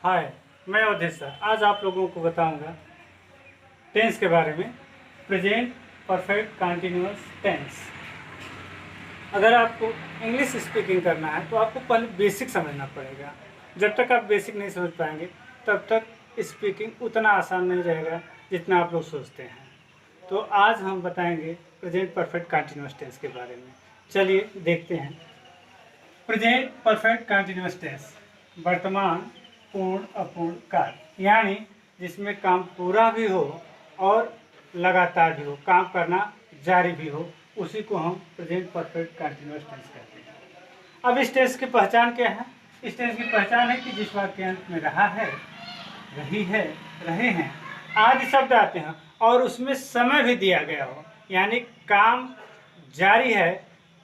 हाय, मैं अवधेश सर। आज आप लोगों को बताऊंगा टेंस के बारे में। Present perfect continuous tense. अगर आपको इंग्लिश स्पीकिंग करना है तो आपको पहले बेसिक समझना पड़ेगा। जब तक आप बेसिक नहीं समझ पाएंगे तब तक स्पीकिंग उतना आसान नहीं रहेगा जितना आप लोग सोचते हैं। तो आज हम बताएंगे प्रेजेंट परफेक्ट कंटिन्यूअस टेंस के बारे में। चलिए देखते हैं। प्रेजेंट परफेक्ट कंटिन्यूअस टेंस वर्तमान पूर्ण अपूर्ण काल, यानी जिसमें काम पूरा भी हो और लगातार भी हो, काम करना जारी भी हो, उसी को हम प्रेजेंट परफेक्ट कंटिन्यूअस टेंस कहते हैं। अब इस टेंस की पहचान क्या है? इस टेंस की पहचान है कि जिस वाक्य अंत में रहा है, रही है, रहे हैं आदि शब्द आते हैं और उसमें समय भी दिया गया हो, यानी काम जारी है,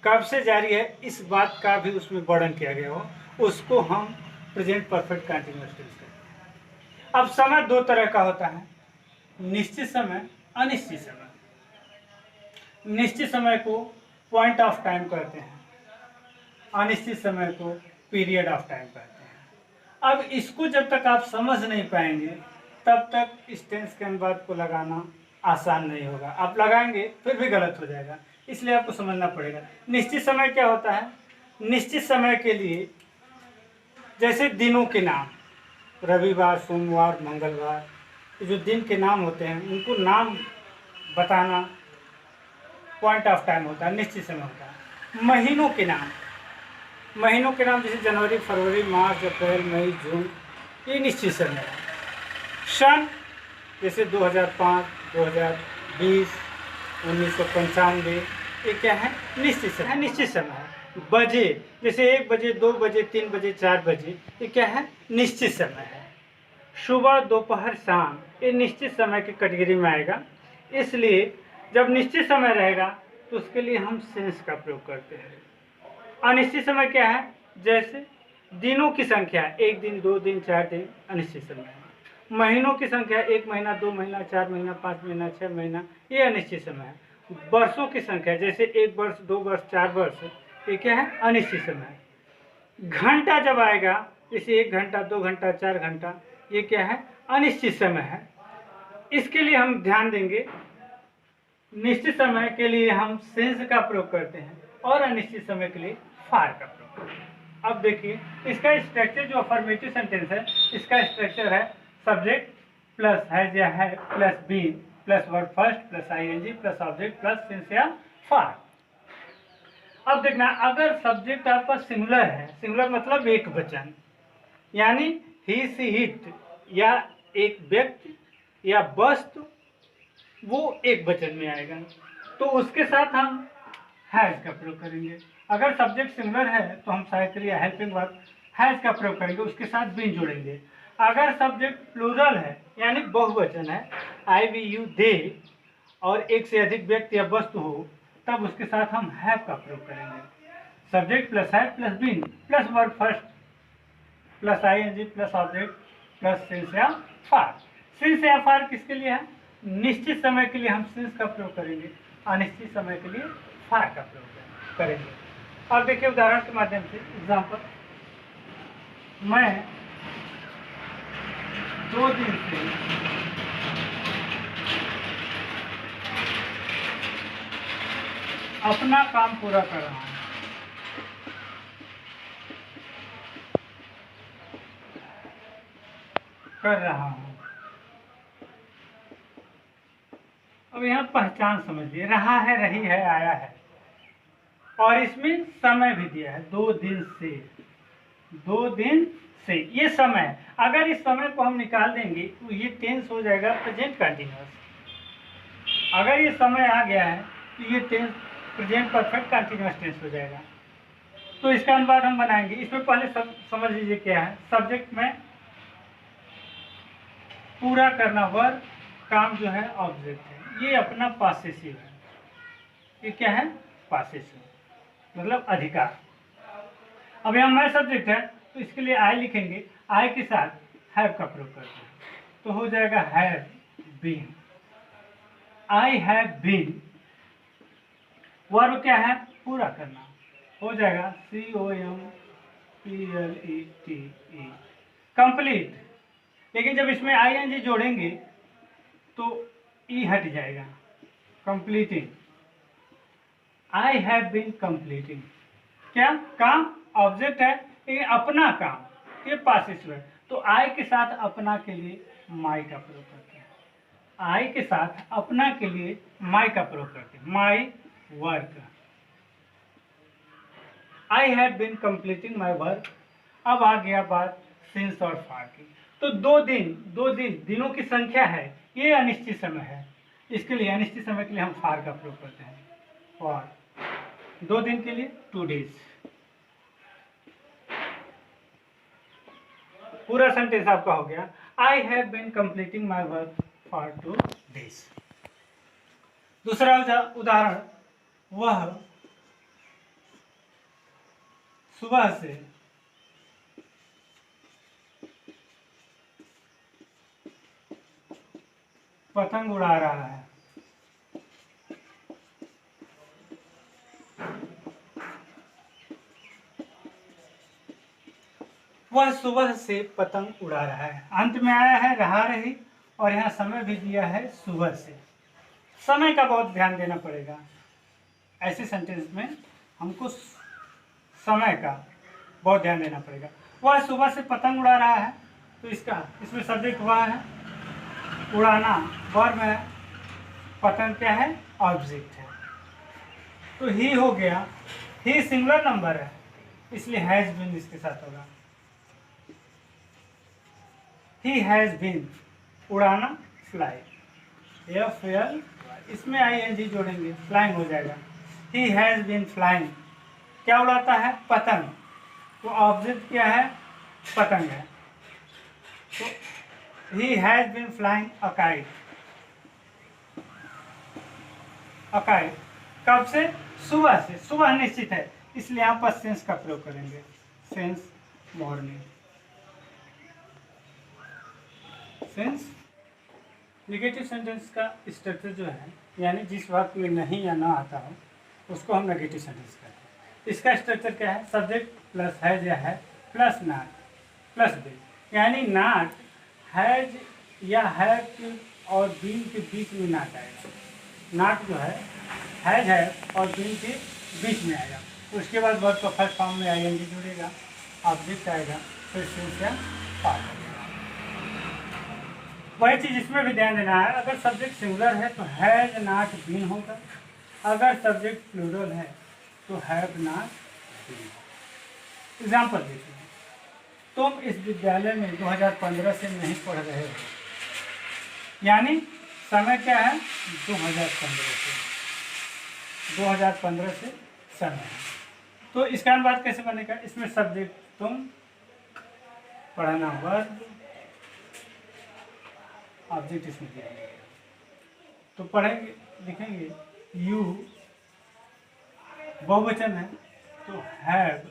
कब से जारी है इस बात का भी उसमें वर्णन किया गया हो, उसको हम प्रेजेंट परफेक्ट कंटिन्यूअस टेंस कहते हैं। अब समय दो तरह का होता है, निश्चित समय, अनिश्चित समय। निश्चित समय को पॉइंट ऑफ टाइम कहते हैं, अनिश्चित समय को पीरियड ऑफ टाइम कहते हैं। अब इसको जब तक आप समझ नहीं पाएंगे तब तक इस टेंस के अनुवाद को लगाना आसान नहीं होगा। आप लगाएंगे फिर भी गलत हो जाएगा, इसलिए आपको समझना पड़ेगा। निश्चित समय क्या होता है? निश्चित समय के लिए जैसे दिनों के नाम, रविवार, सोमवार, मंगलवार, जो दिन के नाम होते हैं उनको नाम बताना पॉइंट ऑफ टाइम होता है, निश्चित समय होता है। महीनों के नाम, महीनों के नाम जैसे जनवरी, फरवरी, मार्च, अप्रैल, मई, जून, ये निश्चित समय है। सन जैसे 2005, 2020, 1995, ये क्या है? निश्चित समय, निश्चित समय है। बजे जैसे 1 बजे, 2 बजे, 3 बजे, 4 बजे, ये क्या है? निश्चित समय है। सुबह, दोपहर, शाम, ये निश्चित समय की कैटेगरी में आएगा। इसलिए जब निश्चित समय रहेगा तो उसके लिए हम सेंस का प्रयोग करते हैं। अनिश्चित समय क्या है? जैसे दिनों की संख्या 1 दिन, 2 दिन, 4 दिन, अनिश्चित समय है। महीनों की संख्या 1 महीना, 2 महीना, 4 महीना, 5 महीना, 6 महीना, ये अनिश्चित समय है। वर्षों की संख्या जैसे 1 वर्ष, 2 वर्ष, 4 वर्ष, ये क्या है? अनिश्चित समय है। घंटा जब आएगा जैसे 1 घंटा, 2 घंटा, 4 घंटा, ये क्या है? अनिश्चित समय है। इसके लिए हम ध्यान देंगे, निश्चित समय के लिए हम सेंस का प्रयोग करते हैं और अनिश्चित समय के लिए फार का प्रयोग करते हैं। अब देखिए इसका स्ट्रक्चर, जो अफर्मेटिव सेंटेंस है, इसका स्ट्रक्चर है सब्जेक्ट प्लस हैज या है plus been plus verb first plus ING plus object plus since या फार। अब देखना, अगर सब्जेक्ट आपका सिंगुलर है, सिंगुलर मतलब एक वचन, यानी ही सी इट, या एक व्यक्ति या वस्तु, वो एक वचन में आएगा, तो उसके साथ हम हैज का प्रयोग करेंगे। अगर सब्जेक्ट सिंगुलर है तो हम सहायत्री या हेल्पिंग वर्ब हैज का प्रयोग करेंगे, उसके साथ बीन जोड़ेंगे। अगर सब्जेक्ट प्लूरल है यानी बहुवचन है, आई वी यू दे, और एक से अधिक व्यक्ति या वस्तु हो, तब उसके साथ हम हैव का प्रयोग करेंगे। Subject plus have plus been plus verb first plus ING plus object plus since या फार। सिंस या फार किसके लिए है? निश्चित समय के लिए हम सिंस का प्रयोग करेंगे, अनिश्चित समय के लिए फार का प्रयोग करेंगे। अब देखिए उदाहरण के माध्यम से, एग्जाम्पल, मैं 2 दिन से अपना काम पूरा कर रहा हूँ। अब यहाँ पहचान समझिए, रहा है, रही है, आया है, और इसमें समय भी दिया है 2 दिन से। 2 दिन से ये समय है। अगर इस समय को हम निकाल देंगे तो ये टेंस हो जाएगा प्रेजेंट कंटिन्यूअस। अगर ये समय आ गया है तो ये tense present perfect continuous tense हो जाएगा। तो इसका अनुवाद हम बनाएंगे। इसमें पहले समझ लीजिए क्या है। सब्जेक्ट में पूरा करना वर्ब, काम जो है ऑब्जेक्ट है, ये अपना पॉसेसिव है। ये क्या है? पॉसेसिव, मतलब अधिकार। अब यहाँ मैं सब्जेक्ट है तो इसके लिए आई लिखेंगे, आई के साथ हैव का प्रयोग करते हैं, तो हो जाएगा have been. I have been. Verb क्या है? पूरा करना, हो जाएगा COMPLETE, कंप्लीट। लेकिन जब इसमें आईएनजी जोड़ेंगे तो ई हट जाएगा। Completing, I have been completing, क्या काम, ऑब्जेक्ट है, लेकिन अपना काम, ये पासिव है, तो आई के साथ अपना के लिए माई का प्रयोग करते हैं। आई के साथ अपना के लिए माई का प्रयोग करते हैं, my work. I have been completing my work. अब आ गया बात सिंस और फार की। तो दो दिन दिनों की संख्या है, ये अनिश्चित समय है, इसके लिए अनिश्चित समय के लिए हम फार का प्रयोग करते हैं। फॉर 2 दिन के लिए 2 days। पूरा सेंटेंस आपका हो गया, I have been completing my work for 2 days। दूसरा उदाहरण, वह सुबह से पतंग उड़ा रहा है। वह सुबह से पतंग उड़ा रहा है। अंत में आया है रहा रही, और यहाँ समय भी दिया है सुबह से। समय का बहुत ध्यान देना पड़ेगा ऐसे सेंटेंस में, हमको समय का बहुत ध्यान देना पड़ेगा। वह सुबह से पतंग उड़ा रहा है, तो इसमें सब्जेक्ट वह है, उड़ाना वर्ब है, पतंग क्या है, ऑब्जेक्ट है। तो ही हो गया, ही सिंगुलर नंबर है, इसलिए हैज बीन इसके साथ होगा। ही हैज बीन, उड़ाना फ्लाई, FL, इसमें ING जोड़ेंगे, फ्लाइंग हो जाएगा। ही हैज बीन फ्लाइंग, क्या उड़ाता है, पतंग, तो ऑब्जेक्ट क्या है, पतंग है। तो he has been flying a kite. A kite कब से, सुबह से, सुबह निश्चित है, इसलिए यहाँ पर सेंस का प्रयोग करेंगे, sense morning. Sense negative sentence का स्ट्रक्चर जो है, यानी जिस वाक्य में नहीं या ना आता हो उसको हम नेगेटिव सेंटेंस कहते हैं। इसका स्ट्रक्चर क्या है, सब्जेक्ट प्लस हैज या है प्लस नॉट प्लस बीन, यानी नॉट हैज या हैव और बीन के बीच में नॉट आएगा। नॉट जो है और बीन के बीच में आएगा। उसके बाद वर्ब का फर्स्ट फॉर्म में ING जुड़ेगा, ऑब्जेक्ट आएगा, फिर सेंस या पार्ट आएगा। वही चीज इसमें भी ध्यान देना है, अगर सब्जेक्ट सिंगुलर है तो हैज नॉट बीन होगा, अगर सब्जेक्ट प्लूरल है तो हैव नॉट बीन। एग्जाम्पल देखिए, तुम इस विद्यालय में 2015 से नहीं पढ़ रहे हो, यानी समय क्या है, 2015 से समय है। तो इसका अनुवाद कैसे बनेगा, इसमें सब्जेक्ट तुम, पढ़ना वर्ब, ऑब्जेक्ट इसमें दिया गया। तो पढ़ेंगे, लिखेंगे यू, बहुवचन है तो have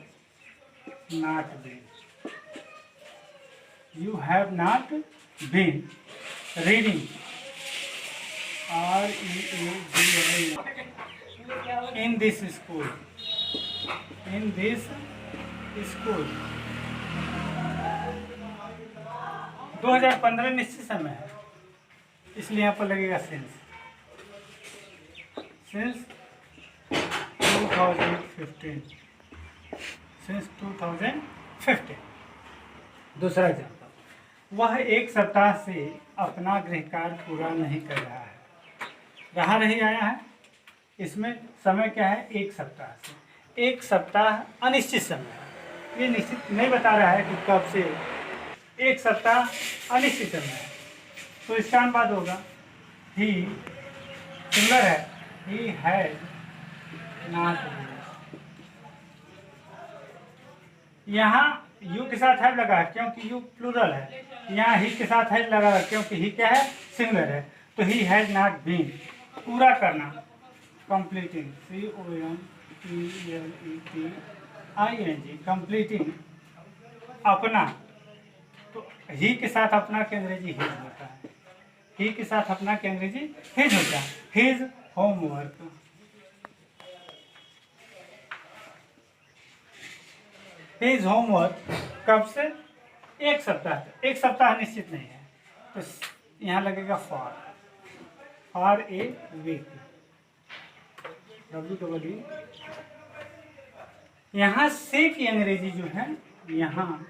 not been, you have not been reading, READING in this school, in this school। 2015 निश्चित समय है, इसलिए यहाँ पर लगेगा सेंस 2015। दूसरा एग्जाम्पल, वह एक सप्ताह से अपना गृह कार्य पूरा नहीं कर रहा है। रहा रही आया है, इसमें समय क्या है, एक सप्ताह से। एक सप्ताह अनिश्चित समय है, ये निश्चित नहीं बता रहा है कि कब से, एक सप्ताह अनिश्चित समय है। तो इसका अनुवाद होगा ही, सिंगुलर है, ही हैज नॉट बीन। यहाँ यू के साथ हैव लगा क्योंकि यू प्लूरल है, यहाँ ही के साथ हैज लगा क्योंकि ही क्या है, सिंगुलर है। तो ही हैज नॉट बीन, पूरा करना, कंप्लीटिंग, COMPLETING, कंप्लीटिंग, अपना। तो ही के साथ अपना के अंग्रेजी हिज होता है, ही के साथ अपना के अंग्रेजी हिज होता है, हिज होमवर्क। हिज होमवर्क कब से, एक सप्ताह निश्चित नहीं है, तो यहाँ लगेगा फॉर ए वीक, WEE। यहाँ से की अंग्रेजी जो है यहाँ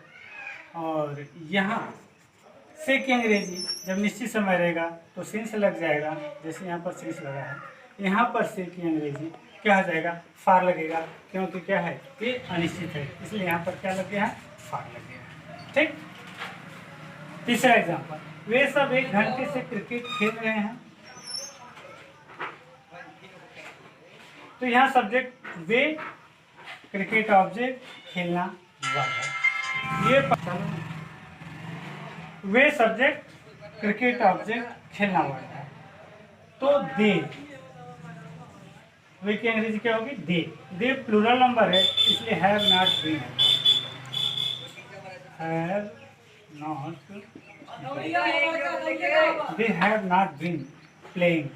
और यहाँ से की अंग्रेजी जब निश्चित समय रहेगा तो सिंस लग जाएगा, जैसे यहाँ पर सिंस लगा है, यहाँ पर से की अंग्रेजी क्या हो जाएगा, फार लगेगा, क्योंकि क्या है ये अनिश्चित है, इसलिए यहाँ पर क्या लग गया है, फार लग गया है। ठीक। तीसरा एग्जाम्पल, वे सब 1 घंटे से क्रिकेट खेल रहे हैं। तो यहाँ सब्जेक्ट वे, क्रिकेट ऑब्जेक्ट, खेलना वर्ब है। ये वे सब्जेक्ट, क्रिकेट ऑब्जेक्ट, खेलना वर्ब है। तो दे, वे की अंग्रेजी क्या होगी, दे प्लूरल नंबर है, इसलिए have not been, have not, they have not been playing